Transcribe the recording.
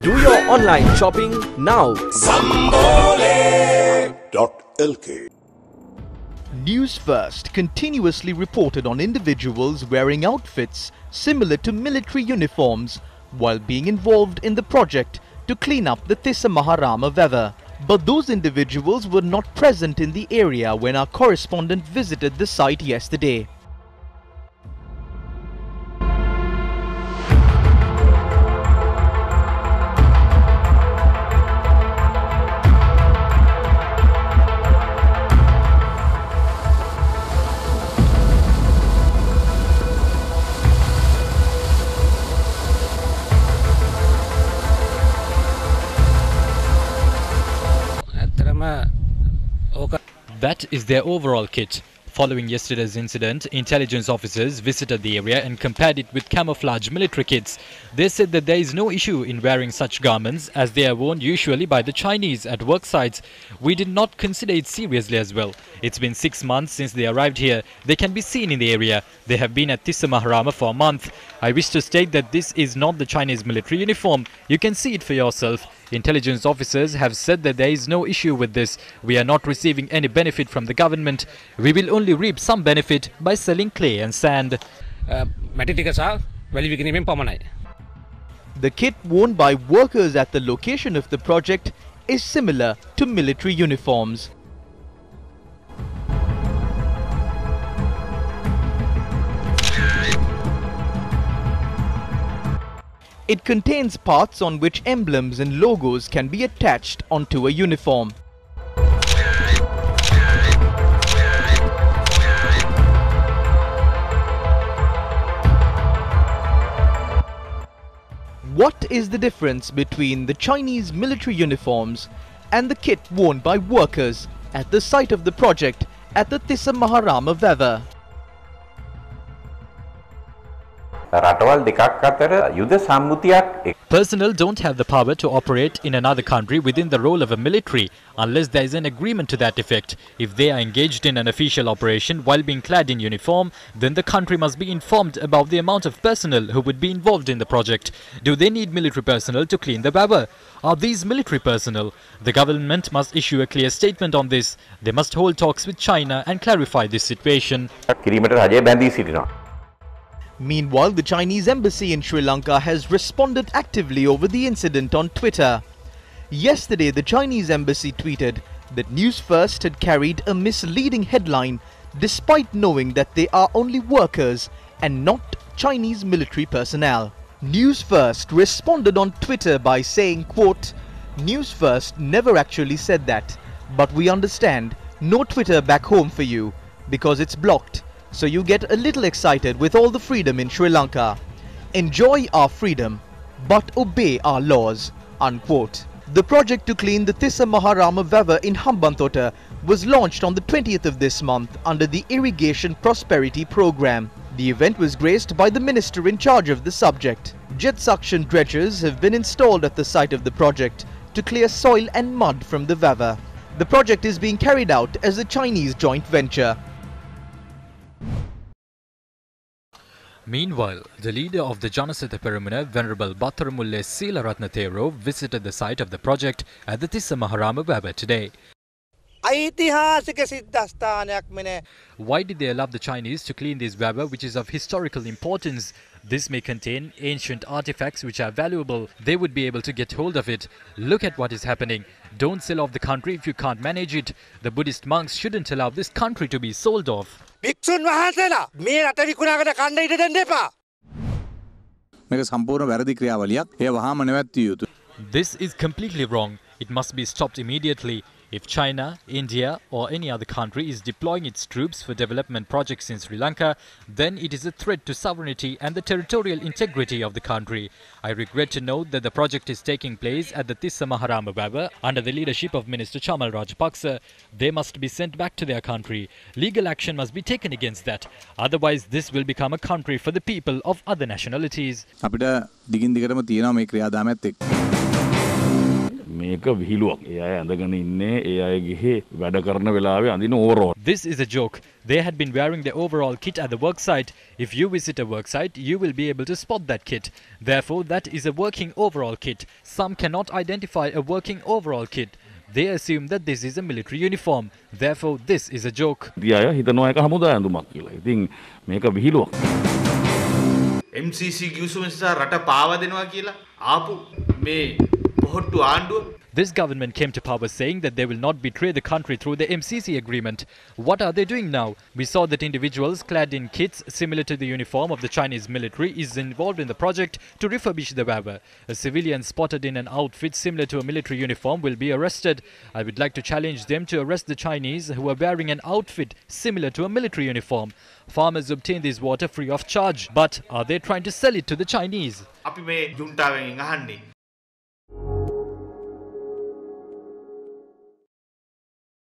Do your online shopping now. Sambole.lk. News First continuously reported on individuals wearing outfits similar to military uniforms while being involved in the project to clean up the Tissa Maharama River. But those individuals were not present in the area when our correspondent visited the site yesterday. That is their overall kit. Following yesterday's incident, intelligence officers visited the area and compared it with camouflage military kits. They said that there is no issue in wearing such garments as they are worn usually by the Chinese at work sites. We did not consider it seriously as well. It's been 6 months since they arrived here. They can be seen in the area. They have been at Tissa Maharama for a month. I wish to state that this is not the Chinese military uniform. You can see it for yourself. Intelligence officers have said that there is no issue with this. We are not receiving any benefit from the government. We will only reap some benefit by selling clay and sand. The kit worn by workers at the location of the project is similar to military uniforms. It contains parts on which emblems and logos can be attached onto a uniform. What is the difference between the Chinese military uniforms and the kit worn by workers at the site of the project at the Tissa Maharama River? Personnel don't have the power to operate in another country within the role of a military unless there is an agreement to that effect. If they are engaged in an official operation while being clad in uniform, then the country must be informed about the amount of personnel who would be involved in the project. Do they need military personnel to clean the river? Are these military personnel? The government must issue a clear statement on this. They must hold talks with China and clarify this situation. Meanwhile, the Chinese embassy in Sri Lanka has responded actively over the incident on Twitter. Yesterday, the Chinese embassy tweeted that News First had carried a misleading headline despite knowing that they are only workers and not Chinese military personnel. News First responded on Twitter by saying, quote, "News First never actually said that, but we understand, no Twitter back home for you because it's blocked. So you get a little excited with all the freedom in Sri Lanka. Enjoy our freedom, but obey our laws," unquote. The project to clean the Tissa Maharama River in Hambantota was launched on the 20th of this month under the Irrigation Prosperity Program. The event was graced by the minister in charge of the subject. Jet suction dredgers have been installed at the site of the project to clear soil and mud from the river. The project is being carried out as a Chinese joint venture. Meanwhile, the leader of the Janasatha Peramuna, Venerable Battaramulle Seelaratna Thero, visited the site of the project at the Tissa Maharama River today. Why did they allow the Chinese to clean this river, which is of historical importance? This may contain ancient artifacts which are valuable. They would be able to get hold of it. Look at what is happening. Don't sell off the country if you can't manage it. The Buddhist monks shouldn't allow this country to be sold off. This is completely wrong. It must be stopped immediately. If China, India or any other country is deploying its troops for development projects in Sri Lanka, then it is a threat to sovereignty and the territorial integrity of the country. I regret to note that the project is taking place at the Tissa Maharama River under the leadership of Minister Chamal Rajapaksa. They must be sent back to their country. Legal action must be taken against that. Otherwise, this will become a country for the people of other nationalities. මේක විහිළුවක්. ඒ අය ඇඳගෙන ඉන්නේ ඒ අයගේ වැඩ කරන වෙලාවේ අඳින overall. This is a joke. They had been wearing their overall kit at the worksite. If you visit a worksite, you will be able to spot that kit. Therefore, that is a working overall kit. Some cannot identify a working overall kit. They assume that this is a military uniform. Therefore, this is a joke. ඉතින් අය හිතනවා ඒක හමුදා ඇඳුමක් කියලා. ඉතින් මේක විහිළුවක්. MCC ගිවිසුම නිසා රට පාවා දෙනවා කියලා ආපු මේ පොහොට්ටු ආණ්ඩුව. This government came to power saying that they will not betray the country through the MCC agreement. What are they doing now? We saw that individuals clad in kits similar to the uniform of the Chinese military is involved in the project to refurbish the wearer. A civilian spotted in an outfit similar to a military uniform will be arrested. I would like to challenge them to arrest the Chinese who are wearing an outfit similar to a military uniform. Farmers obtain this water free of charge. But are they trying to sell it to the Chinese? අපි මේ ජුන්ටාවෙන් අහන්නේ